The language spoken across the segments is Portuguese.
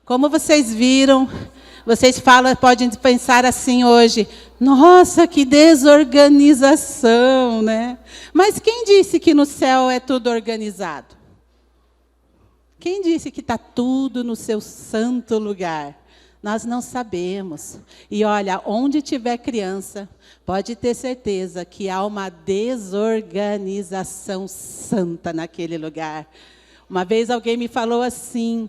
Como vocês viram, vocês podem pensar assim hoje, nossa, que desorganização, né? Mas quem disse que no céu é tudo organizado? Quem disse que está tudo no seu santo lugar? Nós não sabemos. E olha, onde tiver criança, pode ter certeza que há uma desorganização santa naquele lugar. Uma vez alguém me falou assim,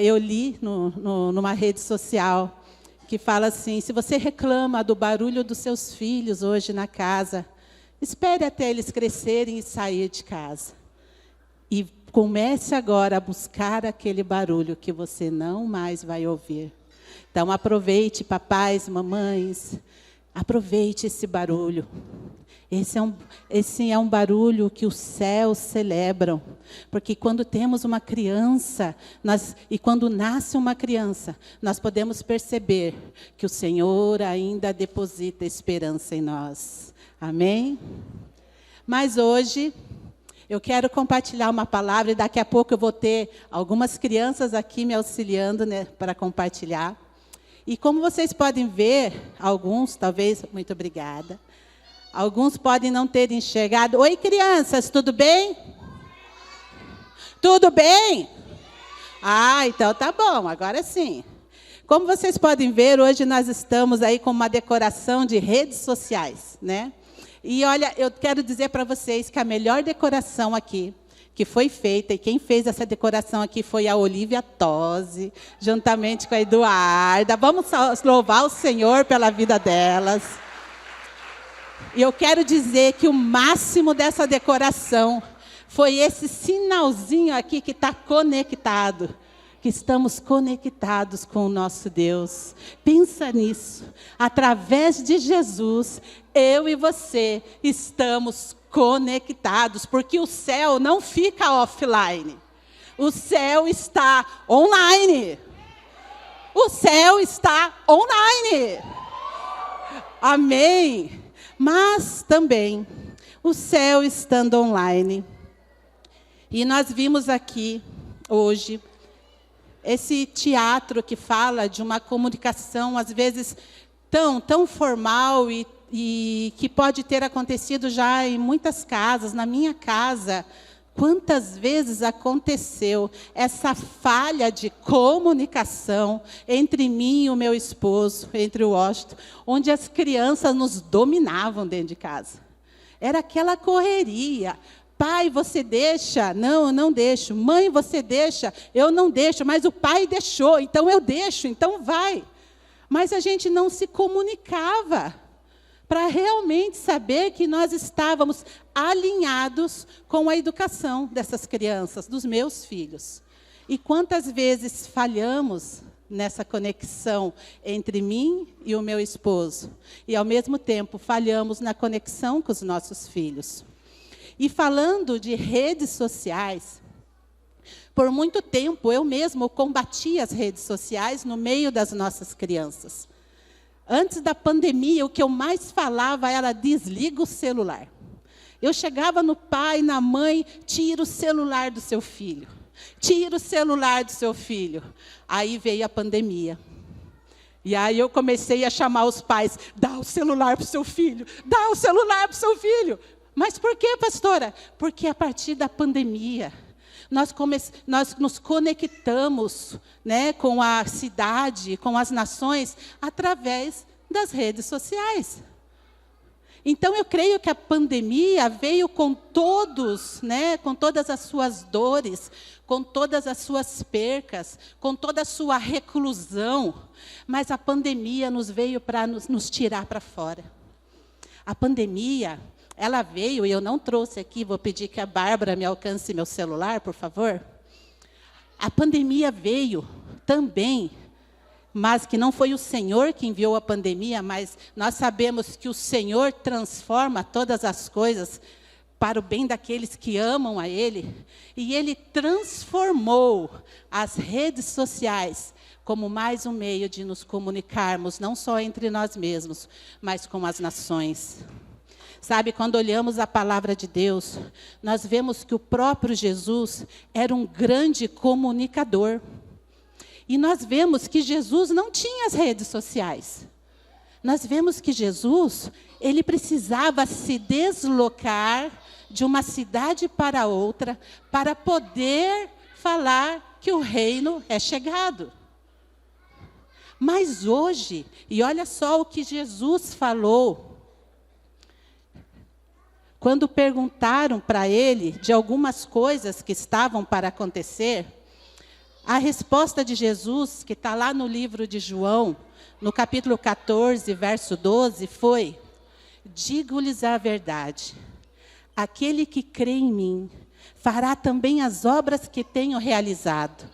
eu li numa rede social, que fala assim, se você reclama do barulho dos seus filhos hoje na casa, espere até eles crescerem e sair de casa. E comece agora a buscar aquele barulho que você não mais vai ouvir. Então, aproveite, papais, mamães, aproveite esse barulho. Esse é um barulho que os céus celebram. Porque quando temos uma criança, e quando nasce uma criança, nós podemos perceber que o Senhor ainda deposita esperança em nós. Amém? Mas hoje eu quero compartilhar uma palavra, e daqui a pouco eu vou ter algumas crianças aqui me auxiliando, né, para compartilhar. E como vocês podem ver, alguns, talvez, muito obrigada, alguns podem não ter enxergado. Oi, crianças, tudo bem? Tudo bem? Ah, então tá bom, agora sim. Como vocês podem ver, hoje nós estamos aí com uma decoração de redes sociais, né? E olha, eu quero dizer para vocês que a melhor decoração aqui, que foi feita, e quem fez essa decoração aqui foi a Olivia Tosi, juntamente com a Eduarda. Vamos louvar o Senhor pela vida delas. E eu quero dizer que o máximo dessa decoração foi esse sinalzinho aqui que está conectado. Que estamos conectados com o nosso Deus. Pensa nisso. Através de Jesus, eu e você estamos conectados, porque o céu não fica offline. O céu está online. O céu está online. Amém. Mas também, o céu estando online. E nós vimos aqui, hoje, esse teatro que fala de uma comunicação, às vezes, tão formal e que pode ter acontecido já em muitas casas, na minha casa. Quantas vezes aconteceu essa falha de comunicação entre mim e o meu esposo, entre o Washington, onde as crianças nos dominavam dentro de casa. Era aquela correria. Pai, você deixa? Não, eu não deixo. Mãe, você deixa? Eu não deixo, mas o pai deixou, então eu deixo, então vai. Mas a gente não se comunicava para realmente saber que nós estávamos alinhados com a educação dessas crianças, dos meus filhos. E quantas vezes falhamos nessa conexão entre mim e o meu esposo. E, ao mesmo tempo, falhamos na conexão com os nossos filhos. E falando de redes sociais, por muito tempo eu mesmo combati as redes sociais no meio das nossas crianças. Antes da pandemia, o que eu mais falava era desliga o celular. Eu chegava no pai, na mãe, tira o celular do seu filho. Tira o celular do seu filho. Aí veio a pandemia. E aí eu comecei a chamar os pais, dá o celular para o seu filho, dá o celular para o seu filho. Mas por quê, pastora? Porque a partir da pandemia, nós nos conectamos, né, com a cidade, com as nações, através das redes sociais. Então, eu creio que a pandemia veio com todos, né, com todas as suas dores, com todas as suas percas, com toda a sua reclusão. Mas a pandemia nos veio para nos tirar para fora. A pandemia, ela veio, e eu não trouxe aqui, vou pedir que a Bárbara me alcance meu celular, por favor. A pandemia veio também, mas que não foi o Senhor que enviou a pandemia, mas nós sabemos que o Senhor transforma todas as coisas para o bem daqueles que amam a Ele. E Ele transformou as redes sociais como mais um meio de nos comunicarmos, não só entre nós mesmos, mas com as nações. Sabe, quando olhamos a palavra de Deus, nós vemos que o próprio Jesus era um grande comunicador. E nós vemos que Jesus não tinha as redes sociais. Nós vemos que Jesus, ele precisava se deslocar de uma cidade para outra para poder falar que o reino é chegado. Mas hoje, e olha só o que Jesus falou, quando perguntaram para ele de algumas coisas que estavam para acontecer, a resposta de Jesus, que está lá no livro de João, no capítulo 14, verso 12, foi: digo-lhes a verdade, aquele que crê em mim, fará também as obras que tenho realizado.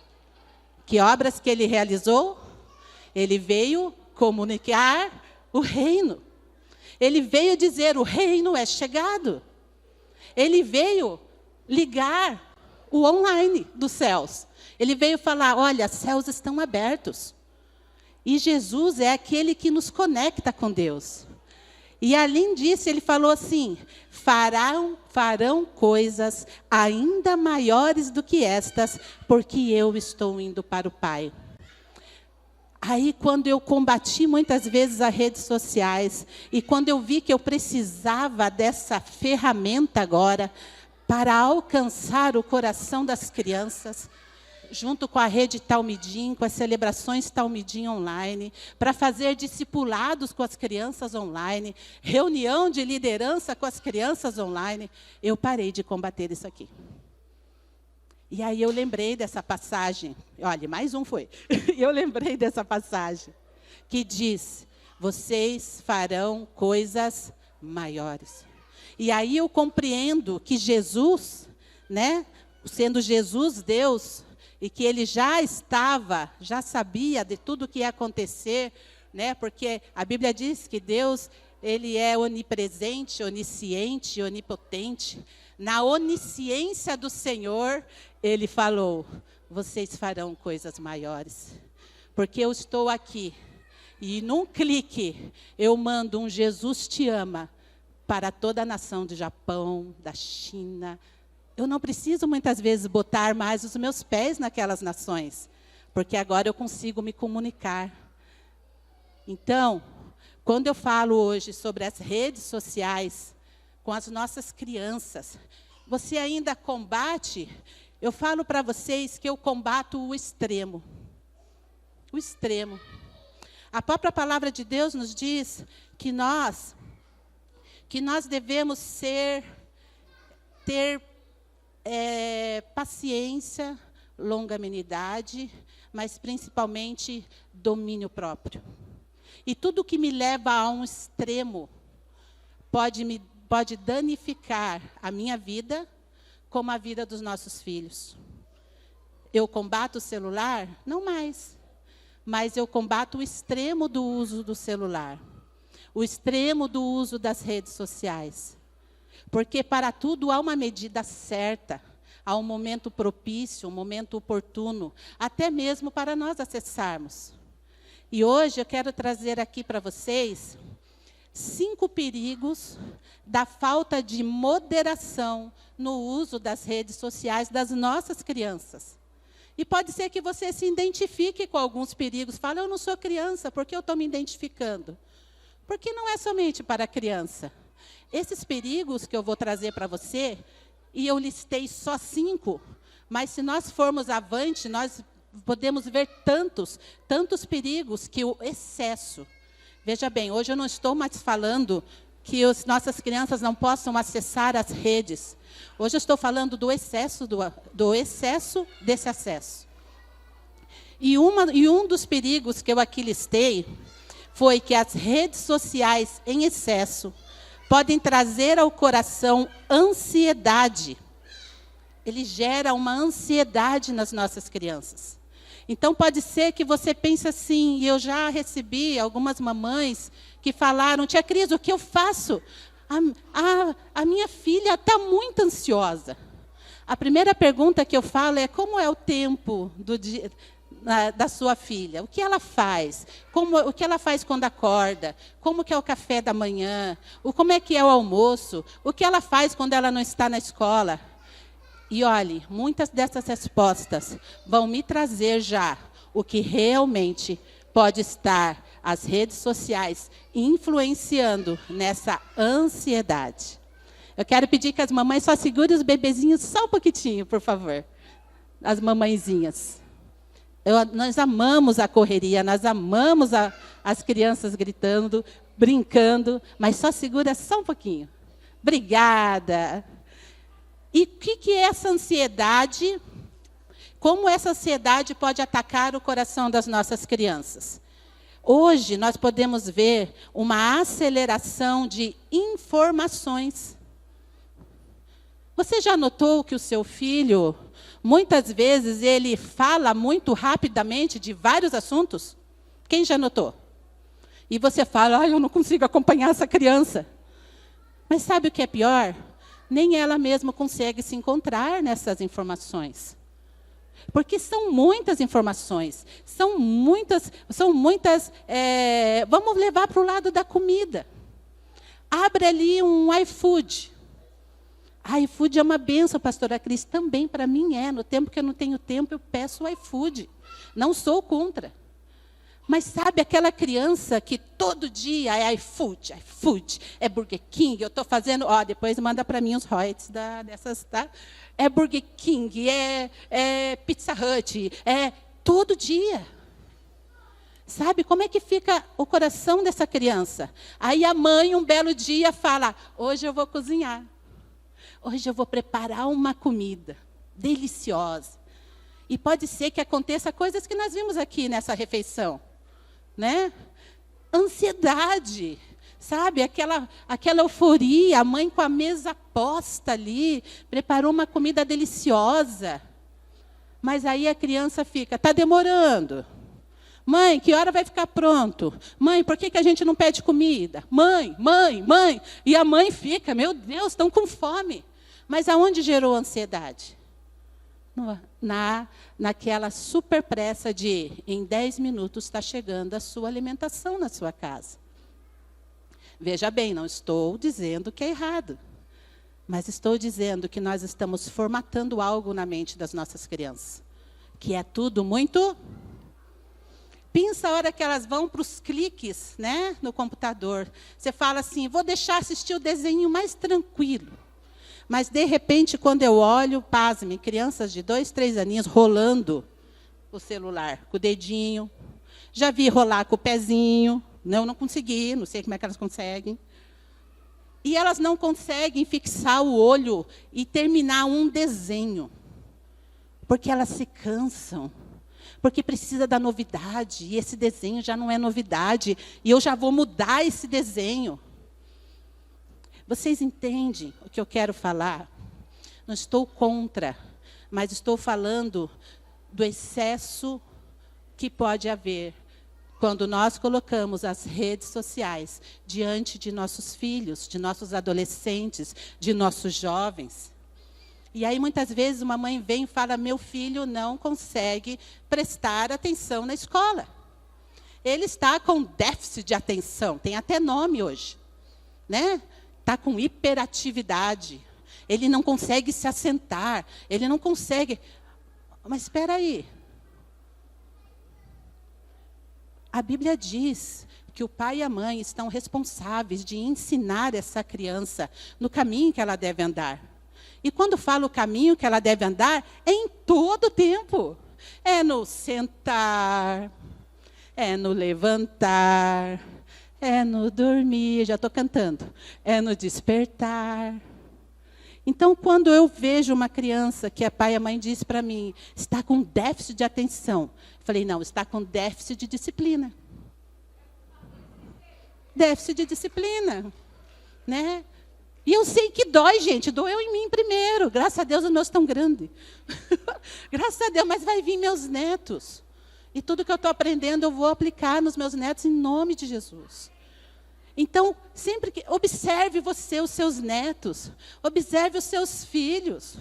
Que obras que ele realizou? Ele veio comunicar o reino. Ele veio dizer, o reino é chegado. Ele veio ligar o online dos céus. Ele veio falar, olha, os céus estão abertos. E Jesus é aquele que nos conecta com Deus. E além disso, ele falou assim, farão coisas ainda maiores do que estas, porque eu estou indo para o Pai. Aí, quando eu combati muitas vezes as redes sociais, e quando eu vi que eu precisava dessa ferramenta agora, para alcançar o coração das crianças, junto com a rede Talmidim, com as celebrações Talmidim online, para fazer discipulados com as crianças online, reunião de liderança com as crianças online, eu parei de combater isso aqui. E aí eu lembrei dessa passagem, olha, mais um foi, eu lembrei dessa passagem, que diz, vocês farão coisas maiores. E aí eu compreendo que Jesus, né, sendo Jesus Deus, e que ele já sabia de tudo que ia acontecer, né, porque a Bíblia diz que Deus, ele é onipresente, onisciente, onipotente. Na onisciência do Senhor, ele falou, vocês farão coisas maiores, porque eu estou aqui, e num clique, eu mando um Jesus te ama, para toda a nação do Japão, da China. Eu não preciso muitas vezes botar mais os meus pés naquelas nações, porque agora eu consigo me comunicar. Então, quando eu falo hoje sobre as redes sociais, com as nossas crianças, você ainda combate? Eu falo para vocês que eu combato o extremo. O extremo. A própria palavra de Deus nos diz que nós devemos ter paciência, longanimidade, mas principalmente domínio próprio. E tudo que me leva a um extremo pode danificar a minha vida, como a vida dos nossos filhos. Eu combato o celular? Não mais. Mas eu combato o extremo do uso do celular. O extremo do uso das redes sociais. Porque para tudo há uma medida certa, há um momento propício, um momento oportuno, até mesmo para nós acessarmos. E hoje eu quero trazer aqui para vocês 5 perigos da falta de moderação no uso das redes sociais das nossas crianças. E pode ser que você se identifique com alguns perigos. Fala, eu não sou criança, por que eu estou me identificando? Porque não é somente para a criança. Esses perigos que eu vou trazer para você, e eu listei só 5, mas se nós formos avante, nós podemos ver tantos perigos que o excesso. Veja bem, hoje eu não estou mais falando que as nossas crianças não possam acessar as redes. Hoje eu estou falando do excesso desse acesso. E um dos perigos que eu aqui listei foi que as redes sociais em excesso podem trazer ao coração ansiedade. Ele gera uma ansiedade nas nossas crianças. Então, pode ser que você pense assim, e eu já recebi algumas mamães que falaram, tia Cris, o que eu faço? A minha filha está muito ansiosa. A primeira pergunta que eu falo é, como é o tempo do dia, da sua filha? O que ela faz? O que ela faz quando acorda? Como que é o café da manhã? Como é que é o almoço? O que ela faz quando ela não está na escola? E olhe, muitas dessas respostas vão me trazer já o que realmente pode estar as redes sociais influenciando nessa ansiedade. Eu quero pedir que as mamães só segurem os bebezinhos só um pouquinho, por favor. As mamãezinhas. Nós amamos a correria, nós amamos as crianças gritando, brincando, mas só segura só um pouquinho. Obrigada. E o que é essa ansiedade? Como essa ansiedade pode atacar o coração das nossas crianças? Hoje, nós podemos ver uma aceleração de informações. Você já notou que o seu filho, muitas vezes, ele fala muito rapidamente de vários assuntos? Quem já notou? E você fala, eu não consigo acompanhar essa criança. Mas sabe o que é pior? Nem ela mesma consegue se encontrar nessas informações. Porque são muitas informações, vamos levar para o lado da comida. Abre ali um iFood. iFood é uma bênção, pastora Cris, também para mim é. No tempo que eu não tenho tempo, eu peço o iFood. Não sou contra. Mas sabe aquela criança que todo dia é iFood, é Burger King, eu estou fazendo... depois manda para mim os royalties dessas, tá? É Burger King, é Pizza Hut, é todo dia. Sabe como é que fica o coração dessa criança? Aí a mãe, um belo dia, fala, hoje eu vou cozinhar. Hoje eu vou preparar uma comida deliciosa. E pode ser que aconteça coisas que nós vimos aqui nessa refeição. Né? Ansiedade, sabe? Aquela euforia, a mãe com a mesa posta ali, preparou uma comida deliciosa. Mas aí a criança fica, está demorando. Mãe, que hora vai ficar pronto? Mãe, por que a gente não pede comida? Mãe. E a mãe fica, meu Deus, estão com fome. Mas aonde gerou ansiedade? Naquela super pressa de, em 10 minutos, está chegando a sua alimentação na sua casa. Veja bem, não estou dizendo que é errado. Mas estou dizendo que nós estamos formatando algo na mente das nossas crianças. Que é tudo muito... Pensa a hora que elas vão para os cliques, né, no computador. Você fala assim, vou deixar assistir o desenho mais tranquilo. Mas, de repente, quando eu olho, pasme, crianças de 2, 3 aninhos rolando o celular com o dedinho. Já vi rolar com o pezinho. Não consegui, não sei como é que elas conseguem. E elas não conseguem fixar o olho e terminar um desenho. Porque elas se cansam. Porque precisa da novidade. E esse desenho já não é novidade. E eu já vou mudar esse desenho. Vocês entendem o que eu quero falar? Não estou contra, mas estou falando do excesso que pode haver quando nós colocamos as redes sociais diante de nossos filhos, de nossos adolescentes, de nossos jovens. E aí, muitas vezes, uma mãe vem e fala, meu filho não consegue prestar atenção na escola. Ele está com déficit de atenção, tem até nome hoje, né? Está com hiperatividade, ele não consegue se assentar, ele não consegue... Mas espera aí. A Bíblia diz que o pai e a mãe estão responsáveis de ensinar essa criança no caminho que ela deve andar. E quando falo o caminho que ela deve andar, é em todo o tempo. É no sentar, é no levantar... É no dormir, já estou cantando. É no despertar. Então, quando eu vejo uma criança que a pai e a mãe diz para mim, está com déficit de atenção. Eu falei, não, está com déficit de disciplina. Déficit de disciplina. Né? E eu sei que dói, gente. Doeu em mim primeiro. Graças a Deus os meus estão grandes. Graças a Deus, mas vai vir meus netos. E tudo que eu estou aprendendo, eu vou aplicar nos meus netos em nome de Jesus. Então, sempre que observe você, os seus netos, observe os seus filhos.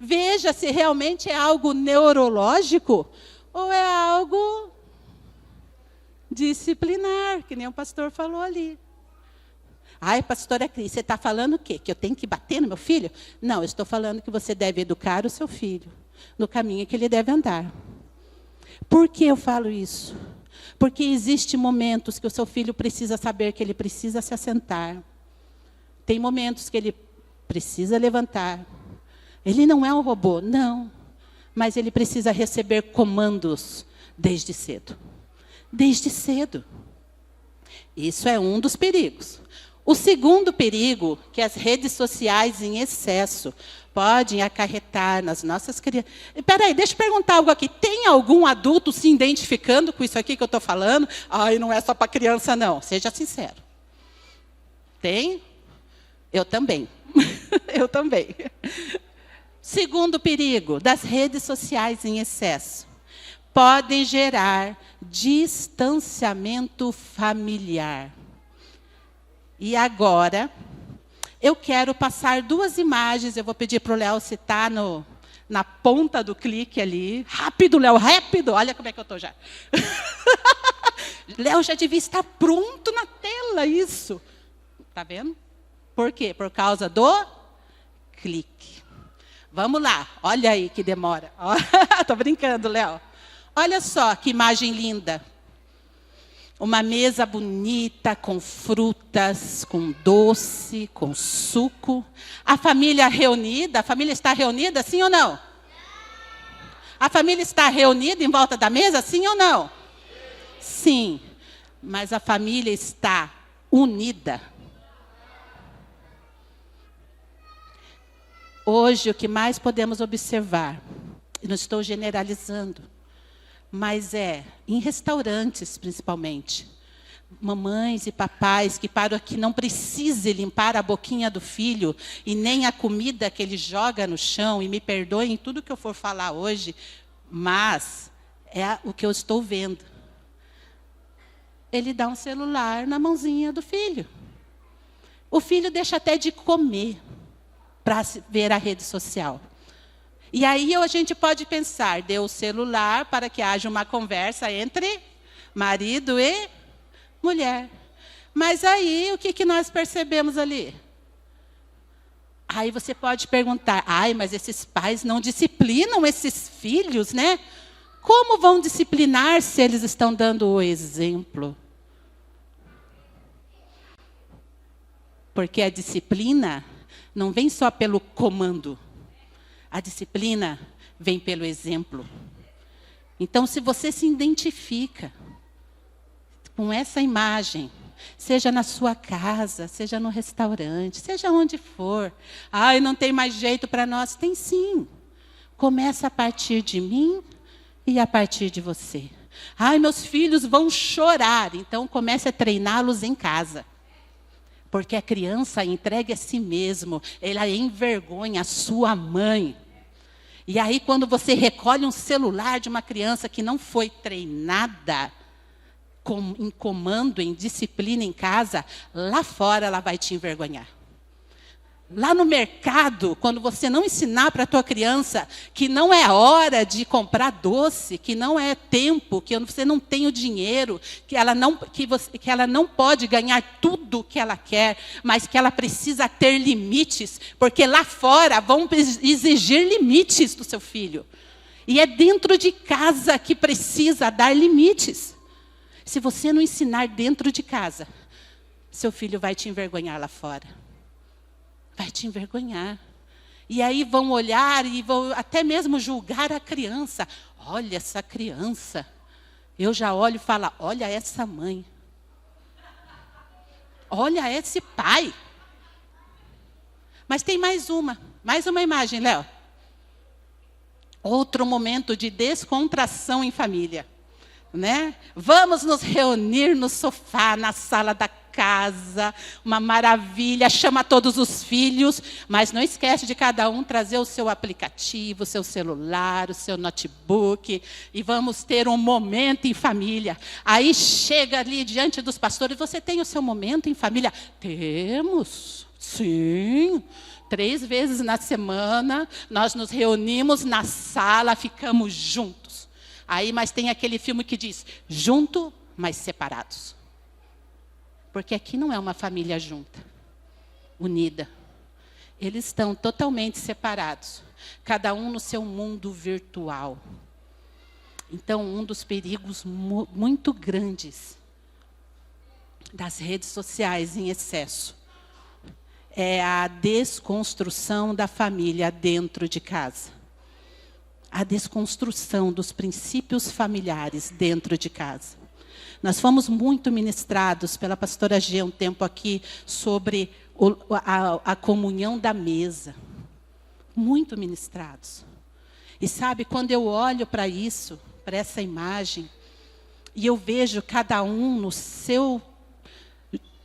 Veja se realmente é algo neurológico ou é algo disciplinar, que nem o pastor falou ali. Ai, pastora Cris, você está falando o quê? Que eu tenho que bater no meu filho? Não, eu estou falando que você deve educar o seu filho no caminho que ele deve andar. Por que eu falo isso? Porque existem momentos que o seu filho precisa saber que ele precisa se assentar. Tem momentos que ele precisa levantar. Ele não é um robô, não. Mas ele precisa receber comandos desde cedo. Desde cedo. Isso é um dos perigos. O segundo perigo, que as redes sociais em excesso podem acarretar nas nossas crianças. Espera aí, deixa eu perguntar algo aqui. Tem algum adulto se identificando com isso aqui que eu estou falando? Ai, não é só para criança, não. Seja sincero. Tem? Eu também. Eu também. Segundo perigo, das redes sociais em excesso. Podem gerar distanciamento familiar. E agora, eu quero passar 2 imagens. Eu vou pedir para o Léo citar na ponta do clique ali. Rápido, Léo, rápido. Olha como é que eu estou já. Léo já devia estar pronto na tela, isso. Está vendo? Por quê? Por causa do clique. Vamos lá. Olha aí que demora. Estou brincando, Léo. Olha só que imagem linda. Uma mesa bonita, com frutas, com doce, com suco. A família reunida. A família está reunida, sim ou não? A família está reunida em volta da mesa, sim ou não? Sim. Mas a família está unida. Hoje, o que mais podemos observar, não estou generalizando, mas em restaurantes, principalmente, mamães e papais que não precise limpar a boquinha do filho e nem a comida que ele joga no chão, e me perdoem tudo que eu for falar hoje, mas é o que eu estou vendo. Ele dá um celular na mãozinha do filho. O filho deixa até de comer para ver a rede social. E aí a gente pode pensar, deu o celular para que haja uma conversa entre marido e mulher. Mas aí, o que nós percebemos ali? Aí você pode perguntar, mas esses pais não disciplinam esses filhos, né? Como vão disciplinar se eles estão dando o exemplo? Porque a disciplina não vem só pelo comando. A disciplina vem pelo exemplo. Então, se você se identifica com essa imagem, seja na sua casa, seja no restaurante, seja onde for. Não tem mais jeito para nós. Tem sim. Começa a partir de mim e a partir de você. Meus filhos vão chorar. Então, comece a treiná-los em casa. Porque a criança entregue a si mesmo, ela envergonha a sua mãe. E aí, quando você recolhe um celular de uma criança que não foi treinada em comando, em disciplina em casa, lá fora ela vai te envergonhar. Lá no mercado, quando você não ensinar para a tua criança que não é hora de comprar doce, que não é tempo, que você não tem o dinheiro, que ela não pode ganhar tudo que ela quer, mas que ela precisa ter limites, porque lá fora vão exigir limites do seu filho. E é dentro de casa que precisa dar limites. Se você não ensinar dentro de casa, seu filho vai te envergonhar lá fora. Vai te envergonhar. E aí vão olhar e vão até mesmo julgar a criança. Olha essa criança. Eu já olho e falo, olha essa mãe. Olha esse pai. Mas tem mais uma imagem, Léo. Outro momento de descontração em família. Né? Vamos nos reunir no sofá, na sala da casa, uma maravilha, chama todos os filhos, mas não esquece de cada um trazer o seu aplicativo, o seu celular, o seu notebook, e vamos ter um momento em família. Aí chega ali diante dos pastores, você tem o seu momento em família? Temos, sim. 3 vezes na semana, nós nos reunimos na sala, ficamos juntos. Mas tem aquele filme que diz, junto, mas separados. Porque aqui não é uma família junta, unida. Eles estão totalmente separados. Cada um no seu mundo virtual. Então, um dos perigos muito grandes das redes sociais em excesso é a desconstrução da família dentro de casa. A desconstrução dos princípios familiares dentro de casa. Nós fomos muito ministrados pela pastora G um tempo aqui sobre a comunhão da mesa. Muito ministrados. E sabe, quando eu olho para isso, para essa imagem, e eu vejo cada um no seu,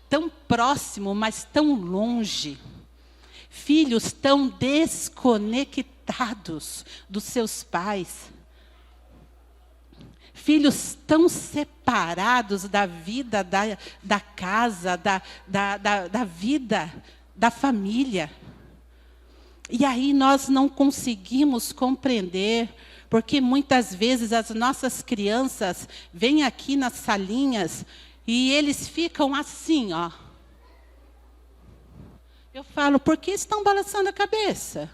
tão próximo, mas tão longe, filhos tão desconectados dos seus pais, filhos tão separados da vida da casa, da vida da família. E aí nós não conseguimos compreender, porque muitas vezes as nossas crianças vêm aqui nas salinhas e eles ficam assim, ó. Eu falo, por que estão balançando a cabeça?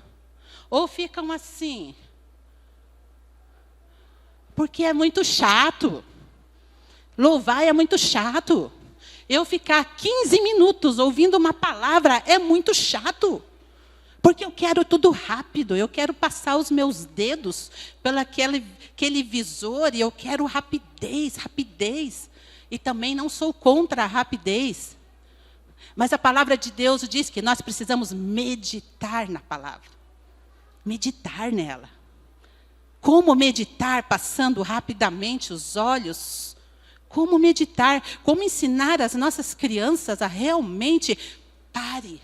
Ou ficam assim. Porque é muito chato. Louvar é muito chato. Eu ficar 15 minutos ouvindo uma palavra é muito chato. Porque eu quero tudo rápido. Eu quero passar os meus dedos pelo aquele visor e eu quero rapidez, rapidez. E também não sou contra a rapidez. Mas a palavra de Deus diz que nós precisamos meditar na palavra. Meditar nela. Como meditar passando rapidamente os olhos? Como meditar? Como ensinar as nossas crianças a realmente... Pare,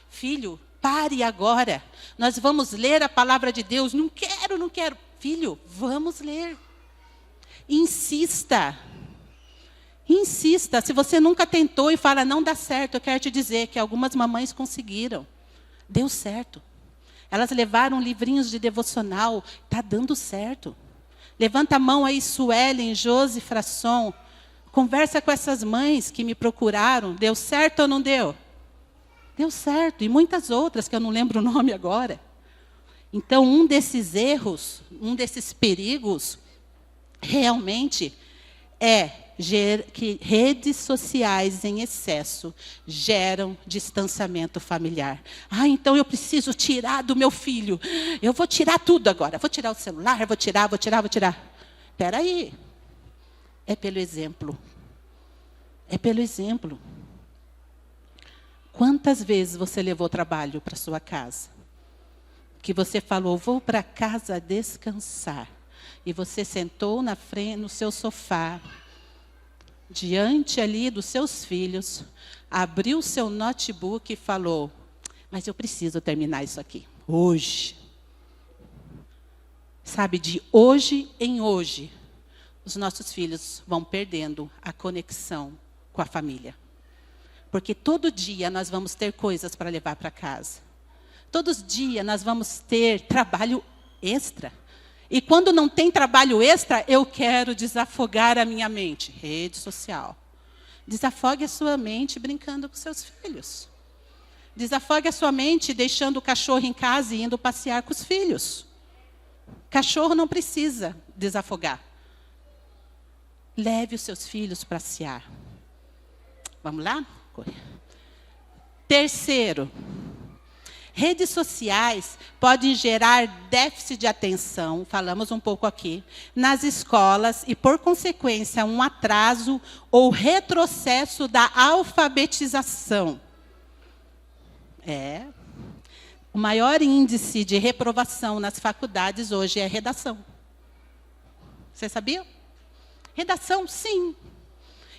filho, pare agora. Nós vamos ler a palavra de Deus. Não quero, não quero. Filho, vamos ler. Insista. Insista. Se você nunca tentou e fala, não dá certo, eu quero te dizer que algumas mamães conseguiram. Deu certo. Elas levaram livrinhos de devocional. Está dando certo. Levanta a mão aí, Suelen, Josi, Frasson. Conversa com essas mães que me procuraram. Deu certo ou não deu? Deu certo. E muitas outras, que eu não lembro o nome agora. Então, um desses erros, um desses perigos, realmente é que redes sociais em excesso geram distanciamento familiar. Ah, então eu preciso tirar do meu filho. Eu vou tirar tudo agora. Vou tirar o celular, vou tirar. Espera aí. É pelo exemplo. É pelo exemplo. Quantas vezes você levou trabalho para sua casa? Que você falou, vou para casa descansar. E você sentou na frente, no seu sofá, diante ali dos seus filhos, abriu o seu notebook e falou, mas eu preciso terminar isso aqui, hoje. Sabe, de hoje em hoje, os nossos filhos vão perdendo a conexão com a família. Porque todo dia nós vamos ter coisas para levar para casa. Todos os dias nós vamos ter trabalho extra. E quando não tem trabalho extra, eu quero desafogar a minha mente. Rede social. Desafogue a sua mente brincando com seus filhos. Desafogue a sua mente deixando o cachorro em casa e indo passear com os filhos. Cachorro não precisa desafogar. Leve os seus filhos para passear. Vamos lá? Terceiro. Redes sociais podem gerar déficit de atenção, falamos um pouco aqui, nas escolas e, por consequência, um atraso ou retrocesso da alfabetização. O maior índice de reprovação nas faculdades hoje é redação. Você sabia? Redação, sim.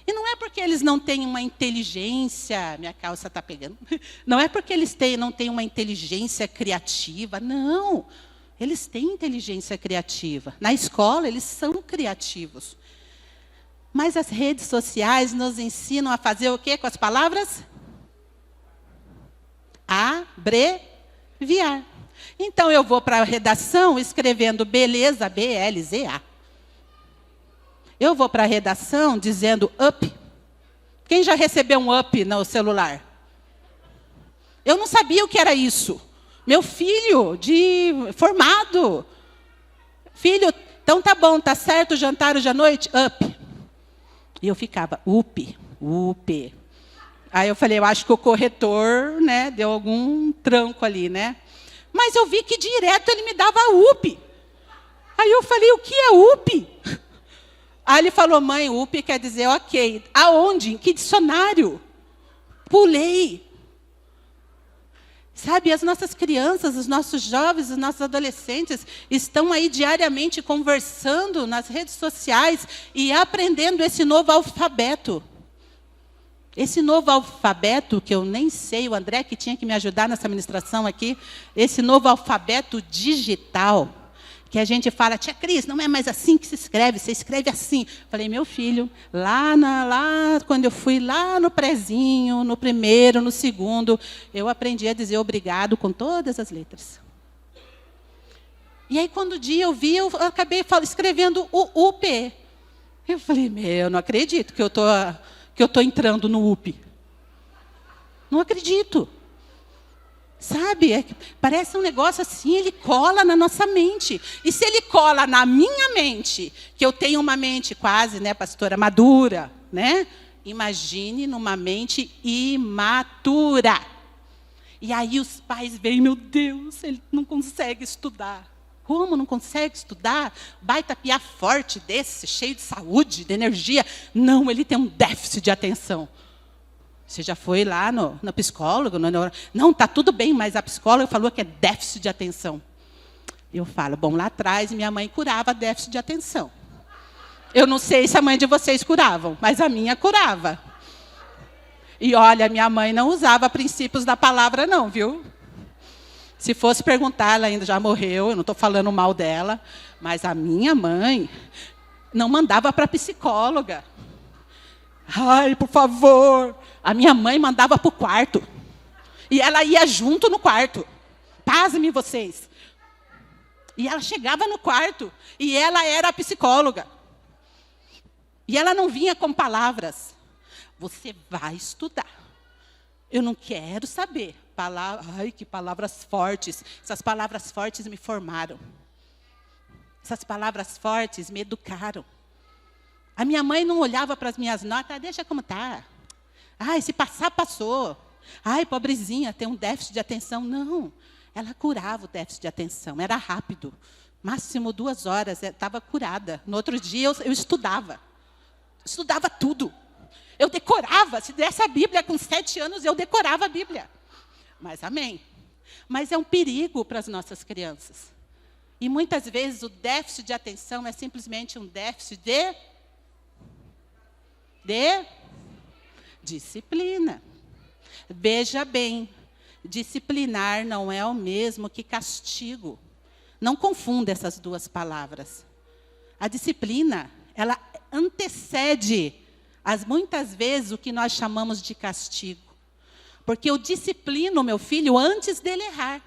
E não é porque eles não têm uma inteligência... Minha calça está pegando. Não é porque eles não têm uma inteligência criativa. Não. Eles têm inteligência criativa. Na escola, eles são criativos. Mas as redes sociais nos ensinam a fazer o quê com as palavras? Abreviar. Então, eu vou para a redação escrevendo beleza, B-L-Z-A. Eu vou para a redação dizendo up. Quem já recebeu um up no celular? Eu não sabia o que era isso. Meu filho, formado. Filho, Então tá bom, tá certo o jantar hoje à noite? Up. E eu ficava, up. Aí eu falei, eu acho que o corretor, né, deu algum tranco ali, né? Mas eu vi que direto ele me dava up. Aí eu falei, o que é up? Aí ele falou, mãe, up quer dizer ok. Aonde? Em que dicionário? Pulei. Sabe, as nossas crianças, os nossos jovens, os nossos adolescentes estão aí diariamente conversando nas redes sociais e aprendendo esse novo alfabeto. Esse novo alfabeto, que eu nem sei, o André que tinha que me ajudar nessa ministração aqui, esse novo alfabeto digital, que a gente fala, tia Cris, não é mais assim que se escreve, você escreve assim. Falei, meu filho, lá quando eu fui lá no prezinho, no primeiro, no segundo, eu aprendi a dizer obrigado com todas as letras. E aí, quando o dia eu vi, eu acabei escrevendo o UP. Eu falei, eu não acredito que eu estou entrando no UP. Não acredito. Sabe, parece um negócio assim, ele cola na nossa mente. E se ele cola na minha mente, que eu tenho uma mente quase, né, pastora, madura, né? Imagine numa mente imatura. E aí os pais veem, meu Deus, ele não consegue estudar. Como não consegue estudar? Baita piá forte desse, cheio de saúde, de energia. Não, ele tem um déficit de atenção. Você já foi lá no psicólogo? Não, está tudo bem, mas a psicóloga falou que é déficit de atenção. Eu falo, bom, lá atrás minha mãe curava déficit de atenção. Eu não sei se a mãe de vocês curavam, mas a minha curava. E olha, minha mãe não usava princípios da palavra não, viu? Se fosse perguntar, ela ainda já morreu, eu não estou falando mal dela, mas a minha mãe não mandava para psicóloga. Ai, por favor. A minha mãe mandava para o quarto. E ela ia junto no quarto. Pasmem vocês. E ela chegava no quarto. E ela era a psicóloga. E ela não vinha com palavras. Você vai estudar. Eu não quero saber. Ai, que palavras fortes. Essas palavras fortes me formaram. Essas palavras fortes me educaram. A minha mãe não olhava para as minhas notas, deixa como está. Ai, se passar, passou. Ai, pobrezinha, tem um déficit de atenção. Não, ela curava o déficit de atenção, era rápido. Máximo 2 horas, estava curada. No outro dia, eu estudava. Estudava tudo. Eu decorava, se desse a Bíblia com 7 anos, eu decorava a Bíblia. Mas amém. Mas é um perigo para as nossas crianças. E muitas vezes o déficit de atenção é simplesmente um déficit de disciplina. Veja bem, disciplinar não é o mesmo que castigo. Não confunda essas duas palavras. A disciplina, ela antecede, muitas vezes, o que nós chamamos de castigo. Porque eu disciplino o meu filho antes dele errar.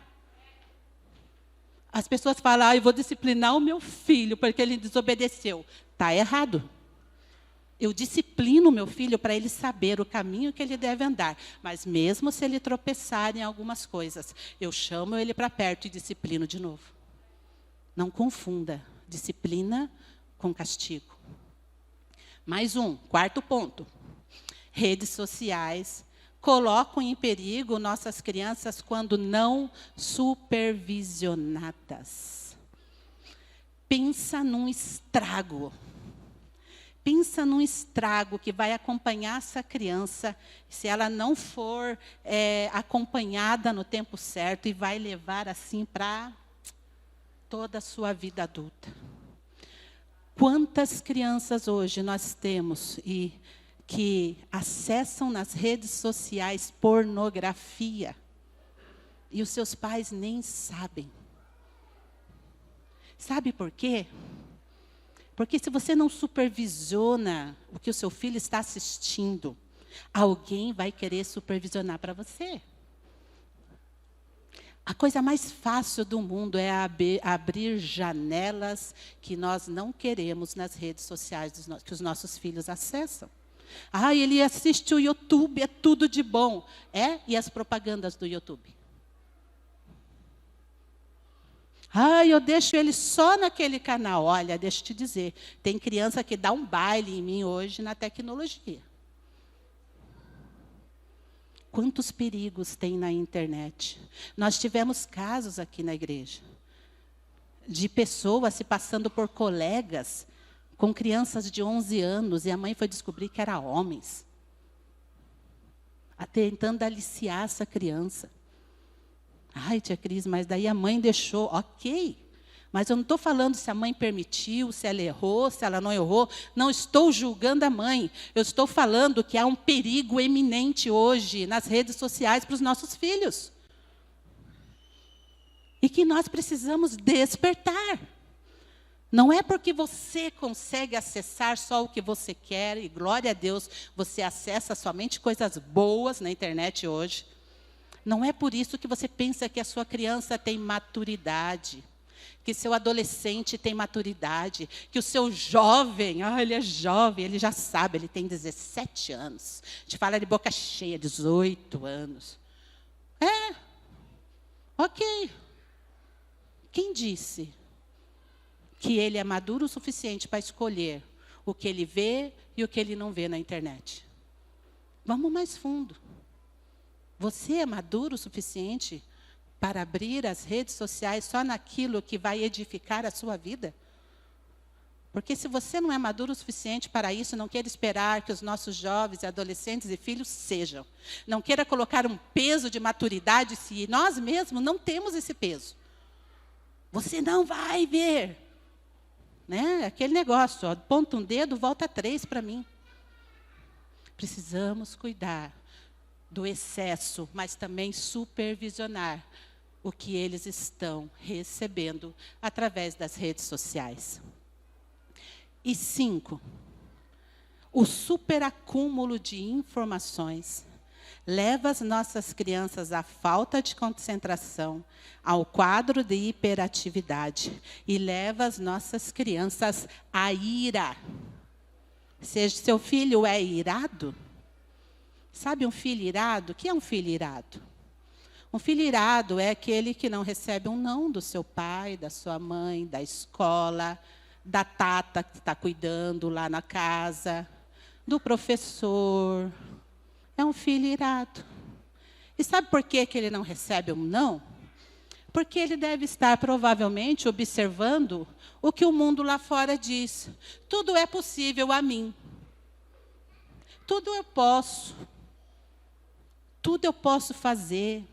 As pessoas falam, eu vou disciplinar o meu filho porque ele desobedeceu. Está errado. Eu disciplino o meu filho para ele saber o caminho que ele deve andar. Mas mesmo se ele tropeçar em algumas coisas, eu chamo ele para perto e disciplino de novo. Não confunda disciplina com castigo. Mais 4º ponto. Redes sociais colocam em perigo nossas crianças quando não supervisionadas. Pensa num estrago. Pensa num estrago que vai acompanhar essa criança, se ela não for acompanhada no tempo certo, e vai levar assim para toda a sua vida adulta. Quantas crianças hoje nós temos que acessam nas redes sociais pornografia e os seus pais nem sabem? Sabe por quê? Porque se você não supervisiona o que o seu filho está assistindo, alguém vai querer supervisionar para você. A coisa mais fácil do mundo é abrir janelas que nós não queremos nas redes sociais que os nossos filhos acessam. Ele assiste o YouTube, é tudo de bom. E as propagandas do YouTube? Eu deixo ele só naquele canal. Olha, deixa eu te dizer, tem criança que dá um baile em mim hoje na tecnologia. Quantos perigos tem na internet? Nós tivemos casos aqui na igreja de pessoas se passando por colegas com crianças de 11 anos, e a mãe foi descobrir que eram homens, tentando aliciar essa criança. Ai, tia Cris, mas daí a mãe deixou. Ok, mas eu não estou falando se a mãe permitiu, se ela errou, se ela não errou. Não estou julgando a mãe. Eu estou falando que há um perigo eminente hoje nas redes sociais para os nossos filhos. E que nós precisamos despertar. Não é porque você consegue acessar só o que você quer, e glória a Deus, você acessa somente coisas boas na internet hoje. Não é por isso que você pensa que a sua criança tem maturidade, que seu adolescente tem maturidade, que o seu jovem, ele é jovem, ele já sabe, ele tem 17 anos. Te fala de boca cheia, 18 anos. Ok. Quem disse que ele é maduro o suficiente para escolher o que ele vê e o que ele não vê na internet? Vamos mais fundo. Você é maduro o suficiente para abrir as redes sociais só naquilo que vai edificar a sua vida? Porque se você não é maduro o suficiente para isso, não queira esperar que os nossos jovens, adolescentes e filhos sejam. Não queira colocar um peso de maturidade se nós mesmos não temos esse peso. Você não vai ver. Né? Aquele negócio, aponta um dedo, volta 3 para mim. Precisamos cuidar do excesso, mas também supervisionar o que eles estão recebendo através das redes sociais. E 5, o superacúmulo de informações leva as nossas crianças à falta de concentração, ao quadro de hiperatividade, e leva as nossas crianças à ira. Se seu filho é irado, sabe um filho irado? O que é um filho irado? Um filho irado é aquele que não recebe um não do seu pai, da sua mãe, da escola, da tata que está cuidando lá na casa, do professor. É um filho irado. E sabe por que ele não recebe um não? Porque ele deve estar, provavelmente, observando o que o mundo lá fora diz. Tudo é possível a mim. Tudo eu posso. Tudo eu posso fazer.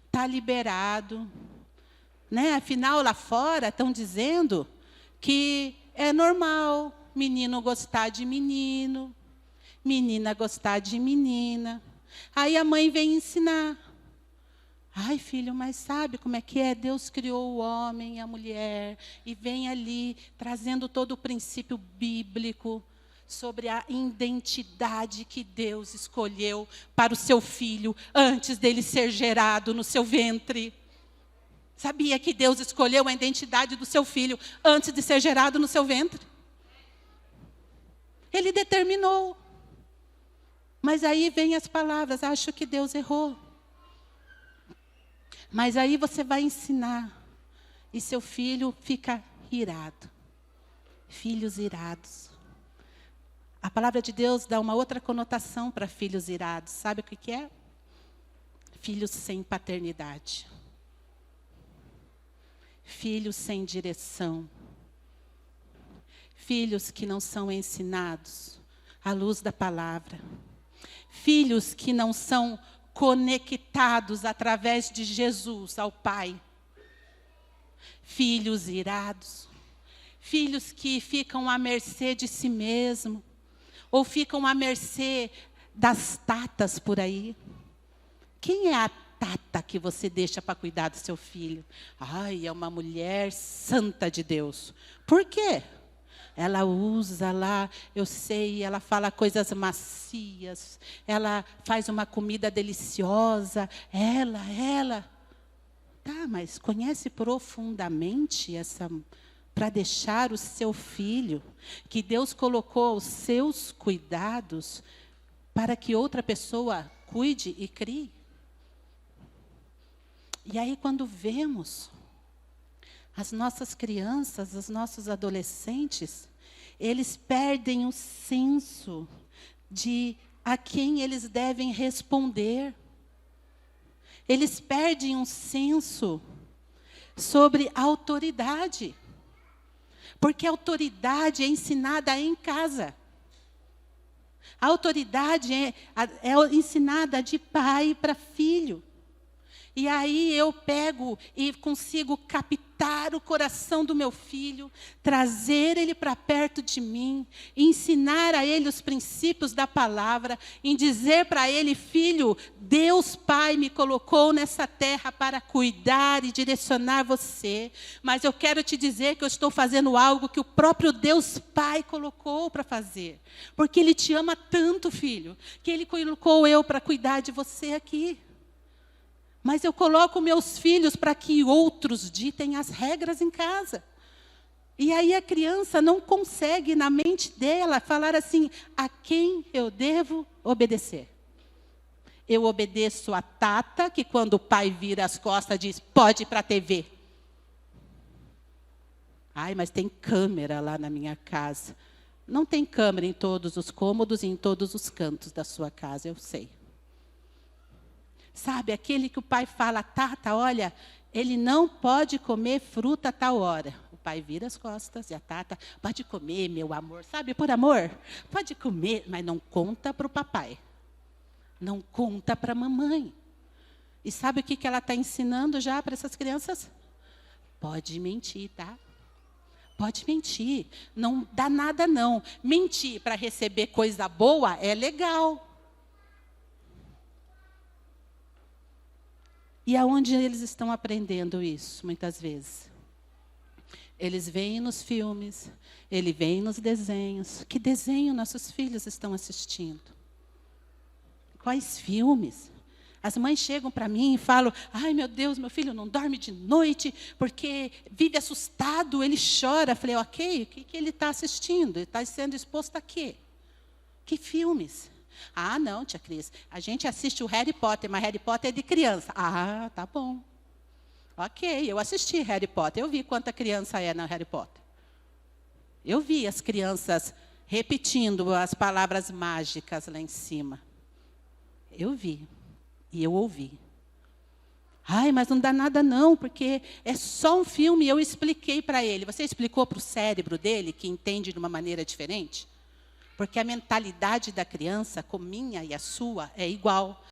Está liberado. Né? Afinal, lá fora estão dizendo que é normal menino gostar de menino, menina gostar de menina. Aí a mãe vem ensinar. Ai, filho, mas sabe como é que é? Deus criou o homem e a mulher, e vem ali trazendo todo o princípio bíblico sobre a identidade que Deus escolheu para o seu filho antes dele ser gerado no seu ventre. Sabia que Deus escolheu a identidade do seu filho antes de ser gerado no seu ventre? Ele determinou. Mas aí vem as palavras, acho que Deus errou. Mas aí você vai ensinar, e seu filho fica irado. Filhos irados. A palavra de Deus dá uma outra conotação para filhos irados. Sabe o que é? Filhos sem paternidade. Filhos sem direção. Filhos que não são ensinados à luz da palavra. Filhos que não são conectados através de Jesus ao Pai. Filhos irados. Filhos que ficam à mercê de si mesmo. Ou ficam à mercê das tatas por aí. Quem é a tata que você deixa para cuidar do seu filho? Ai, é uma mulher santa de Deus. Por quê? Ela usa lá, eu sei, ela fala coisas macias, ela faz uma comida deliciosa, ela. Tá, mas conhece profundamente essa, para deixar o seu filho, que Deus colocou os seus cuidados para que outra pessoa cuide e crie? E aí, quando vemos As nossas crianças, os nossos adolescentes, eles perdem o senso de a quem eles devem responder. Eles perdem um senso sobre a autoridade. Porque a autoridade é ensinada em casa. A autoridade é ensinada de pai para filho. E aí eu pego e consigo captar o coração do meu filho, trazer ele para perto de mim, ensinar a ele os princípios da palavra, em dizer para ele, filho, Deus Pai me colocou nessa terra para cuidar e direcionar você, mas eu quero te dizer que eu estou fazendo algo que o próprio Deus Pai colocou para fazer, porque Ele te ama tanto, filho, que Ele colocou eu para cuidar de você aqui. Mas eu coloco meus filhos para que outros ditem as regras em casa. E aí a criança não consegue, na mente dela, falar assim, a quem eu devo obedecer? Eu obedeço a Tata, que quando o pai vira as costas, diz, pode ir para a TV. Ai, mas tem câmera lá na minha casa. Não tem câmera em todos os cômodos e em todos os cantos da sua casa, eu sei. Sabe, aquele que o pai fala, Tata, olha, ele não pode comer fruta a tal hora. O pai vira as costas e a Tata, pode comer, meu amor. Sabe, por amor, pode comer, mas não conta para o papai. Não conta para a mamãe. E sabe o que ela está ensinando já para essas crianças? Pode mentir, tá? Pode mentir. Não dá nada, não. Mentir para receber coisa boa é legal. E aonde eles estão aprendendo isso, muitas vezes? Eles veem nos filmes, eles veem nos desenhos. Que desenho nossos filhos estão assistindo? Quais filmes? As mães chegam para mim e falam, ai, meu Deus, meu filho não dorme de noite, porque vive assustado, ele chora. Eu falei, ok, o que ele está assistindo? Ele está sendo exposto a quê? Que filmes? Ah, não, tia Cris, a gente assiste o Harry Potter, mas Harry Potter é de criança. Ah, tá bom. Ok, eu assisti Harry Potter, eu vi quanta criança é na Harry Potter. Eu vi as crianças repetindo as palavras mágicas lá em cima. Eu vi, e eu ouvi. Ai, mas não dá nada não, porque é só um filme, eu expliquei para ele. Você explicou para o cérebro dele, que entende de uma maneira diferente? Porque a mentalidade da criança, com minha e a sua, é igual.